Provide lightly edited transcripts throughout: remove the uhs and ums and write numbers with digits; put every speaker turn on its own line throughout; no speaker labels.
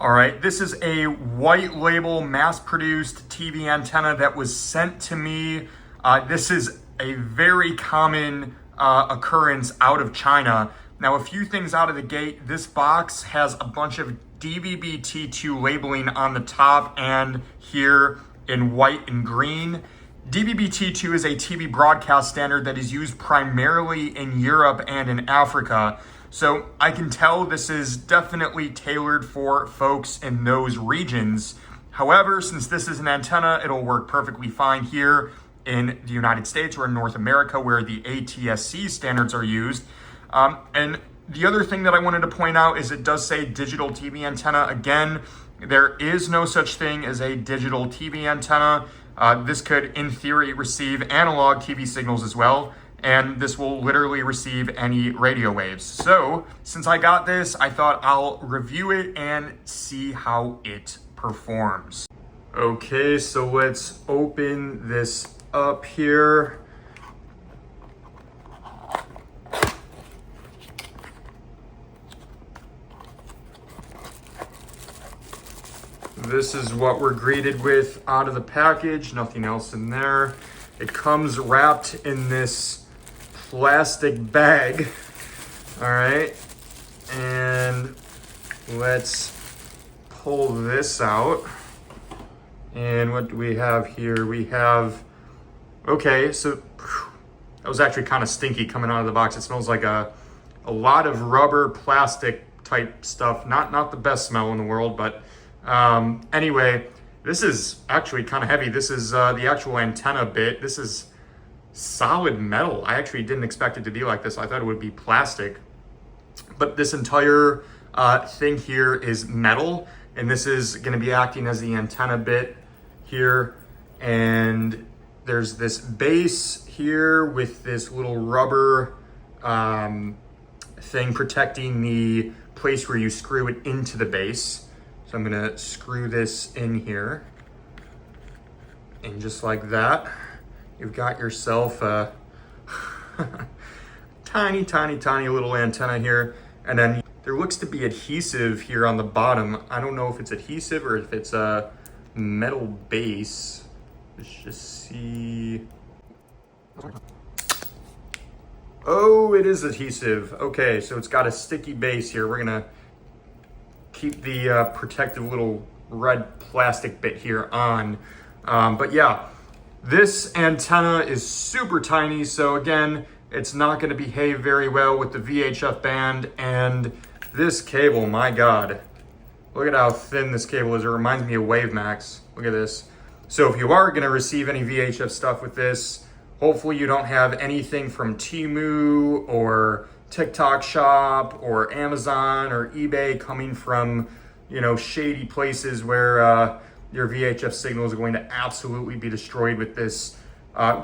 All right, this is a white label mass-produced TV antenna that was sent to me. This is a very common occurrence out of China. Now, a few things out of the gate. This box has a bunch of DVB-T2 labeling on the top and here in white and green. DVB-T2 is a TV broadcast standard that is used primarily in Europe and in Africa. So I can tell this is definitely tailored for folks in those regions. However, since this is an antenna, it'll work perfectly fine here in the United States or in North America where the ATSC standards are used. And the other thing that I wanted to point out is it does say digital TV antenna. Again, there is no such thing as a digital TV antenna. This could, in theory, receive analog TV signals as well, and this will literally receive any radio waves. So, since I got this, I thought I'll review it and see how it performs. Okay, so let's open this up here. This is what we're greeted with out of the package, nothing else in there. It comes wrapped in this plastic bag. All right, and let's pull this out. And what do we have here? We have, okay, so that was actually kind of stinky coming out of the box. It smells like a lot of rubber, plastic type stuff. Not the best smell in the world, but anyway, this is actually kind of heavy. This is the actual antenna bit. This is solid metal. I actually didn't expect it to be like this. I thought it would be plastic. But this entire thing here is metal, and this is going to be acting as the antenna bit here. And there's this base here with this little rubber thing protecting the place where you screw it into the base. So I'm gonna screw this in here. And just like that, you've got yourself a tiny, tiny, tiny little antenna here. And then there looks to be adhesive here on the bottom. I don't know if it's adhesive or if it's a metal base. Let's just see. Oh, it is adhesive. Okay, so it's got a sticky base here. We're gonna keep the protective little red plastic bit here on. But yeah, this antenna is super tiny. So again, it's not gonna behave very well with the VHF band. And this cable, my God, look at how thin this cable is. It reminds me of WaveMax. Look at this. So if you are gonna receive any VHF stuff with this, hopefully you don't have anything from Temu or TikTok Shop or Amazon or eBay coming from, you know, shady places where your VHF signal is going to absolutely be destroyed with this.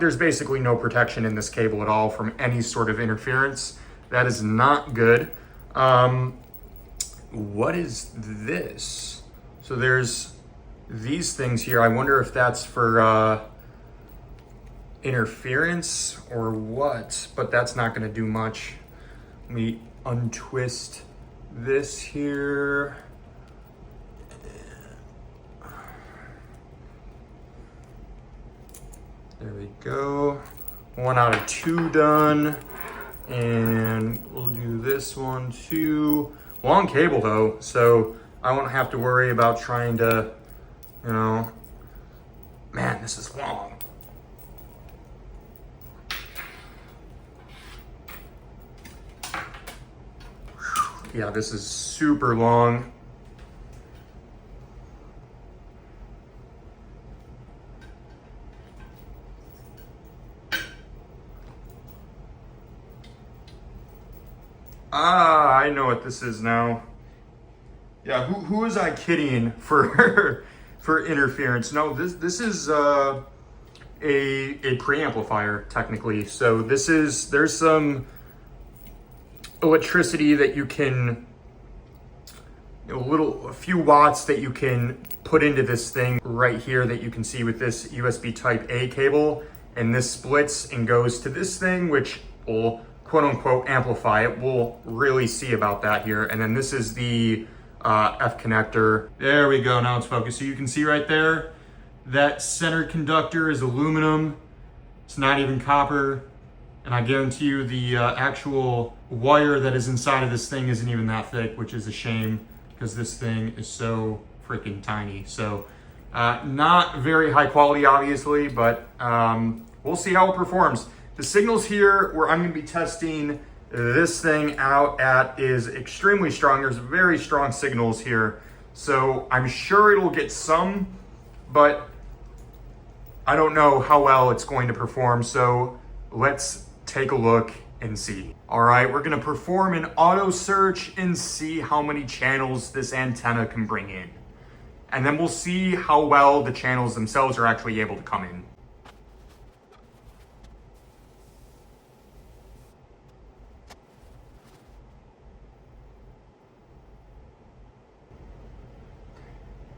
There's basically no protection in this cable at all from any sort of interference. That is not good. What is this? So there's these things here. I wonder if that's for interference or what, but that's not going to do much. Let me untwist this here. There we go. 1 out of 2 done. And we'll do this one too. Long cable though, so I won't have to worry about trying to, you know, man, this is long. Yeah, this is super long. Ah, I know what this is now. Yeah, who is I kidding for for interference? No, this is a preamplifier technically. So there's some electricity that you can, a few watts that you can put into this thing right here that you can see with this USB type A cable, and this splits and goes to this thing, which will quote unquote amplify it. We'll really see about that here. And then this is the F connector. There we go, now it's focused. So you can see right there, that center conductor is aluminum. It's not even copper. And I guarantee you the actual wire that is inside of this thing isn't even that thick, which is a shame because this thing is so freaking tiny. So not very high quality, obviously, but we'll see how it performs. The signals here where I'm going to be testing this thing out at is extremely strong. There's very strong signals here. So I'm sure it'll get some, but I don't know how well it's going to perform. So let's take a look and see. All right, we're gonna perform an auto search and see how many channels this antenna can bring in. And then we'll see how well the channels themselves are actually able to come in.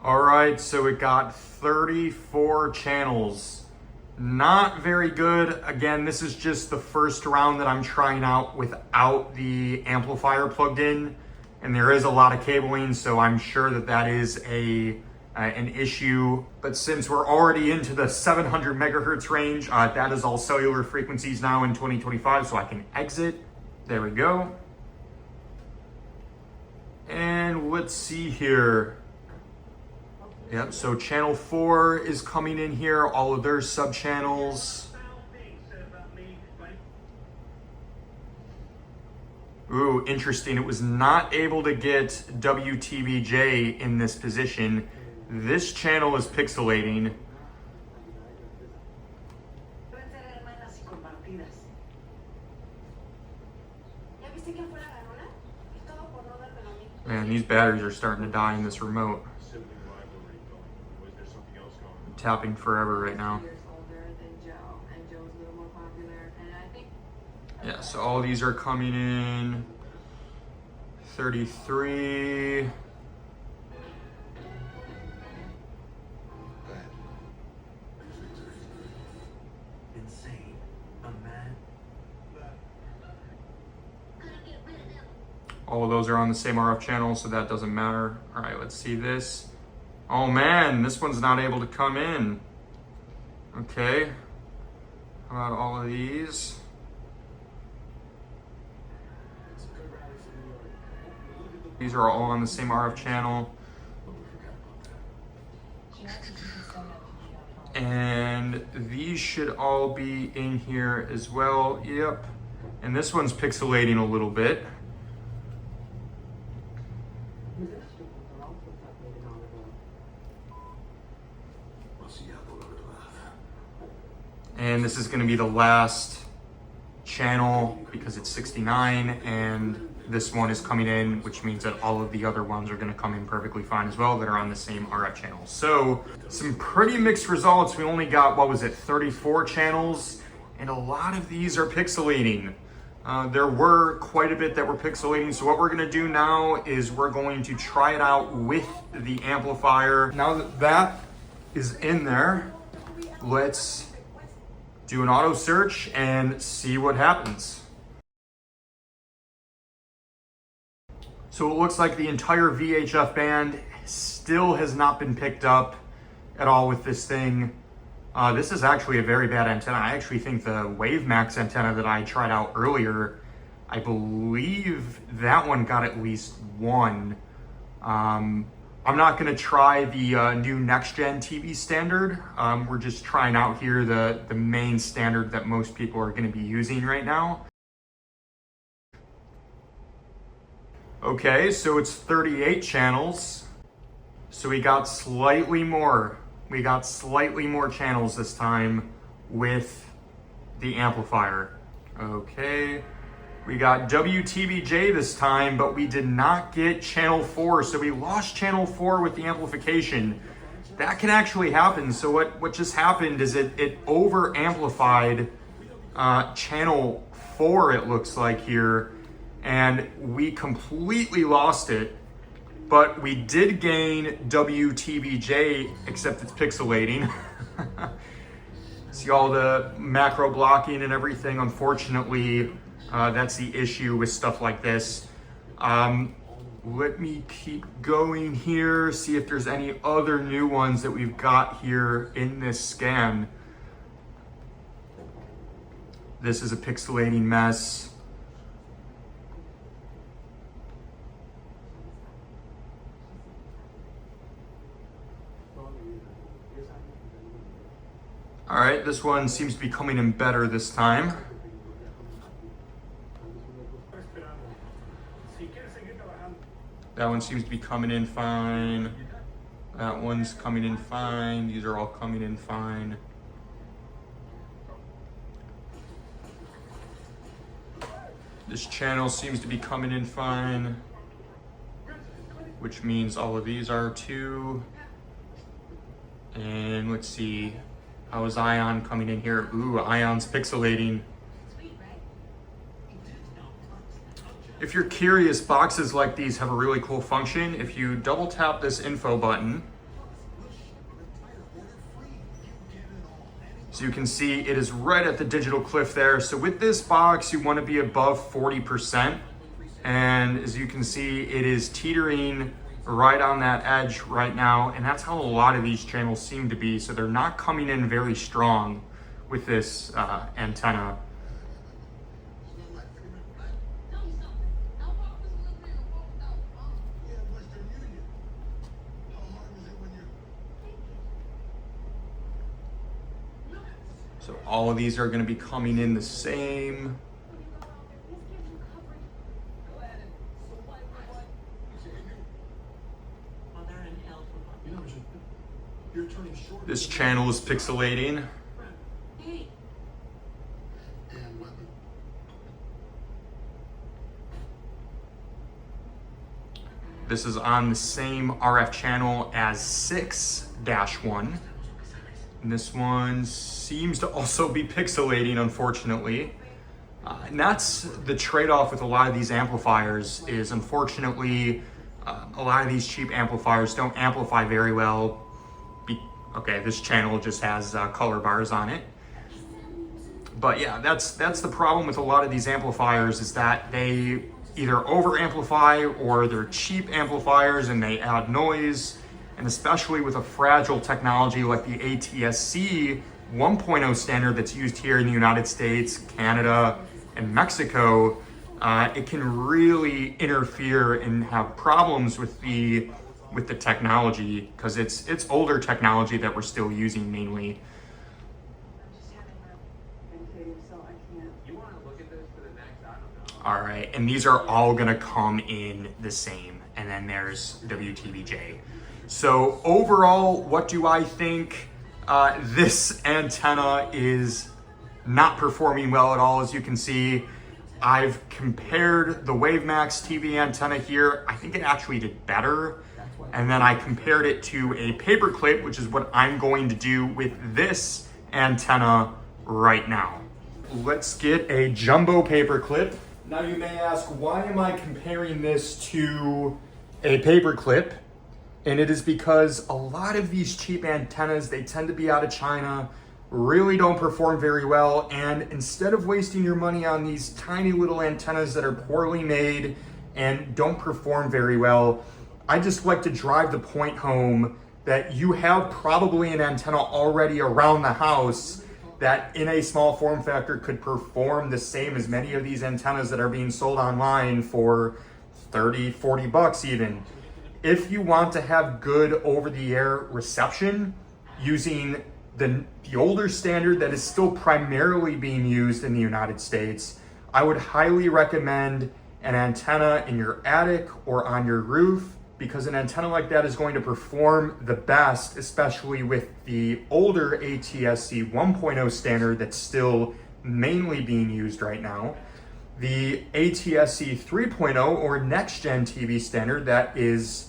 All right, so it got 34 channels. Not very good. Again, this is just the first round that I'm trying out without the amplifier plugged in. And there is a lot of cabling, so I'm sure that that is an issue. But since we're already into the 700 megahertz range, that is all cellular frequencies now in 2025, so I can exit. There we go. And let's see here. Yep, so channel 4 is coming in here, all of their sub-channels. Ooh, interesting. It was not able to get WTBJ in this position. This channel is pixelating. Man, these batteries are starting to die in this remote. Tapping forever right now. Yeah, so all these are coming in 33. All of those are on the same RF channel, so that doesn't matter. All right, let's see this. Oh man, this one's not able to come in. Okay. How about all of these? These are all on the same RF channel. And these should all be in here as well. Yep. And this one's pixelating a little bit. And this is going to be the last channel because it's 69, and this one is coming in, which means that all of the other ones are going to come in perfectly fine as well that are on the same RF channel. So some pretty mixed results. We only got, 34 channels, and a lot of these are pixelating. There were quite a bit that were pixelating. So what we're going to do now is we're going to try it out with the amplifier. Now that that is in there, let's do an auto search and see what happens. So it looks like the entire VHF band still has not been picked up at all with this thing. This is actually a very bad antenna. I actually think the WaveMax antenna that I tried out earlier, I believe that one got at least one. I'm not gonna try the new next gen TV standard. We're just trying out here the main standard that most people are gonna be using right now. Okay, so it's 38 channels. So we got slightly more. We got slightly more channels this time with the amplifier. Okay. We got WTBJ this time, but we did not get channel 4. So we lost channel 4 with the amplification. That can actually happen. So what just happened is it over amplified channel 4, it looks like here, and we completely lost it. But we did gain WTBJ, except it's pixelating. See all the macro blocking and everything. Unfortunately, that's the issue with stuff like this. Let me keep going here, see if there's any other new ones that we've got here in this scan. This is a pixelating mess. All right, this one seems to be coming in better this time. That one seems to be coming in fine. That one's coming in fine. These are all coming in fine. This channel seems to be coming in fine, which means all of these are too. And let's see, how is Ion coming in here? Ooh, Ion's pixelating. If you're curious, boxes like these have a really cool function. If you double tap this info button, so you can see it is right at the digital cliff there. So with this box, you want to be above 40%. And as you can see, it is teetering right on that edge right now. And that's how a lot of these channels seem to be. So they're not coming in very strong with this antenna. So all of these are going to be coming in the same. This channel is pixelating. This is on the same RF channel as 6-1. And this one seems to also be pixelating, unfortunately. And that's the trade-off with a lot of these amplifiers is, unfortunately, a lot of these cheap amplifiers don't amplify very well. Okay, this channel just has color bars on it. But yeah, that's the problem with a lot of these amplifiers, is that they either over-amplify or they're cheap amplifiers and they add noise. And especially with a fragile technology like the ATSC 1.0 standard that's used here in the United States, Canada, and Mexico, it can really interfere and have problems with the technology, because it's older technology that we're still using mainly. All right, and these are all gonna come in the same, and then there's WTBJ. So overall, what do I think? This antenna is not performing well at all. As you can see, I've compared the WaveMax TV antenna here. I think it actually did better. And then I compared it to a Paperclip, which is what I'm going to do with this antenna right now. Let's get a jumbo Paperclip. Now you may ask, why am I comparing this to a Paperclip? And it is because a lot of these cheap antennas, they tend to be out of China, really don't perform very well. And instead of wasting your money on these tiny little antennas that are poorly made and don't perform very well, I just like to drive the point home that you have probably an antenna already around the house that in a small form factor could perform the same as many of these antennas that are being sold online for 30, 40 bucks even. If you want to have good over-the-air reception using the older standard that is still primarily being used in the United States, I would highly recommend an antenna in your attic or on your roof, because an antenna like that is going to perform the best, especially with the older ATSC 1.0 standard that's still mainly being used right now. The ATSC 3.0 or next gen TV standard that is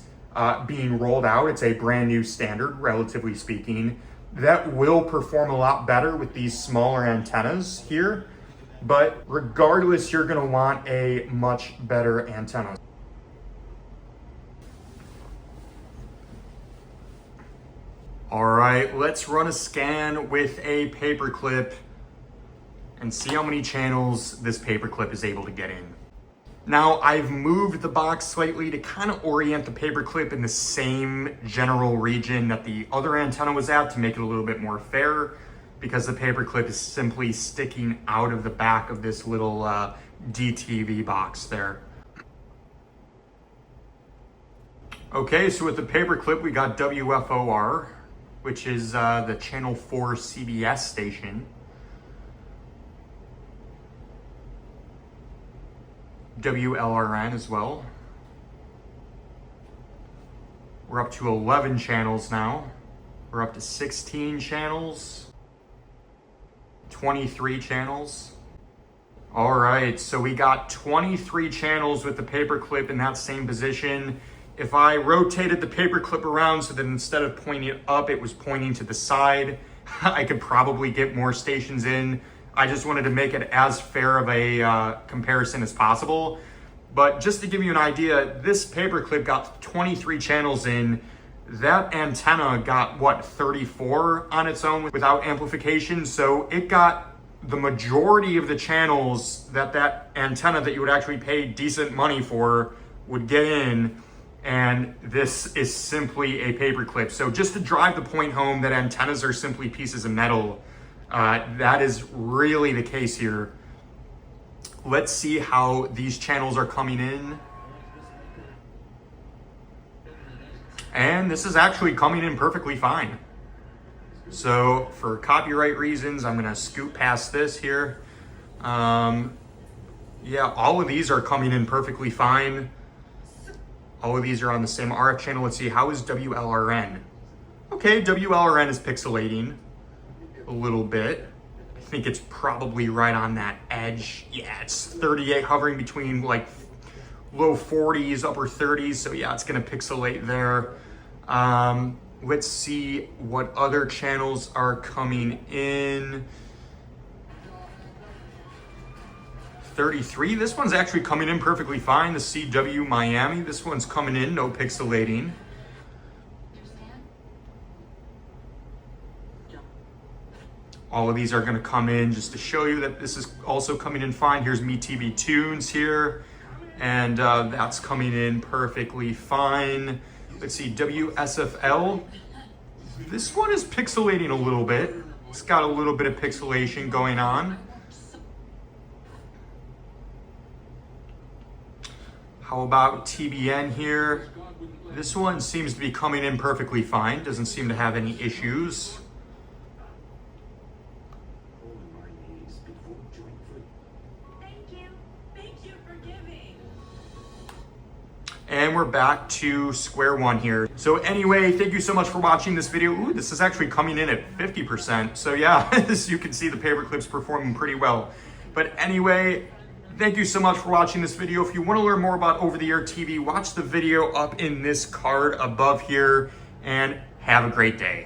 being rolled out, it's a brand new standard, relatively speaking, that will perform a lot better with these smaller antennas here. But regardless, you're gonna want a much better antenna. All right, let's run a scan with a Paperclip and see how many channels this Paperclip is able to get in. Now I've moved the box slightly to kind of orient the paperclip in the same general region that the other antenna was at to make it a little bit more fair, because the paperclip is simply sticking out of the back of this little DTV box there. Okay, so with the paperclip we got WFOR, which is the channel 4 CBS station. WLRN as well. We're up to 11 channels now. We're up to 16 channels, 23 channels. All right, so we got 23 channels with the paperclip in that same position. If I rotated the paperclip around so that instead of pointing up, it was pointing to the side, I could probably get more stations in. I just wanted to make it as fair of a comparison as possible. But just to give you an idea, this paperclip got 23 channels in. That antenna got, what, 34 on its own without amplification? So it got the majority of the channels that antenna that you would actually pay decent money for would get in. And this is simply a paperclip. So just to drive the point home that antennas are simply pieces of metal, that is really the case here. Let's see how these channels are coming in. And this is actually coming in perfectly fine. So for copyright reasons, I'm gonna scoot past this here. Yeah, all of these are coming in perfectly fine. All of these are on the same RF channel. Let's see, how is WLRN? Okay, WLRN is pixelating a little bit. I think it's probably right on that edge. Yeah, it's 38, hovering between like low 40s, upper 30s. So yeah, it's gonna pixelate there. Let's see what other channels are coming in. 33, this one's actually coming in perfectly fine. The CW Miami, this one's coming in, no pixelating. All of these are gonna come in just to show you that this is also coming in fine. Here's Me TV Tunes here, and that's coming in perfectly fine. Let's see, WSFL. This one is pixelating a little bit. It's got a little bit of pixelation going on. How about TBN here? This one seems to be coming in perfectly fine. Doesn't seem to have any issues. And we're back to square one here. So anyway, thank you so much for watching this video. Ooh, this is actually coming in at 50%. So yeah, as you can see, the paperclip's performing pretty well. But anyway, thank you so much for watching this video. If you want to learn more about over-the-air TV, watch the video up in this card above here, and have a great day.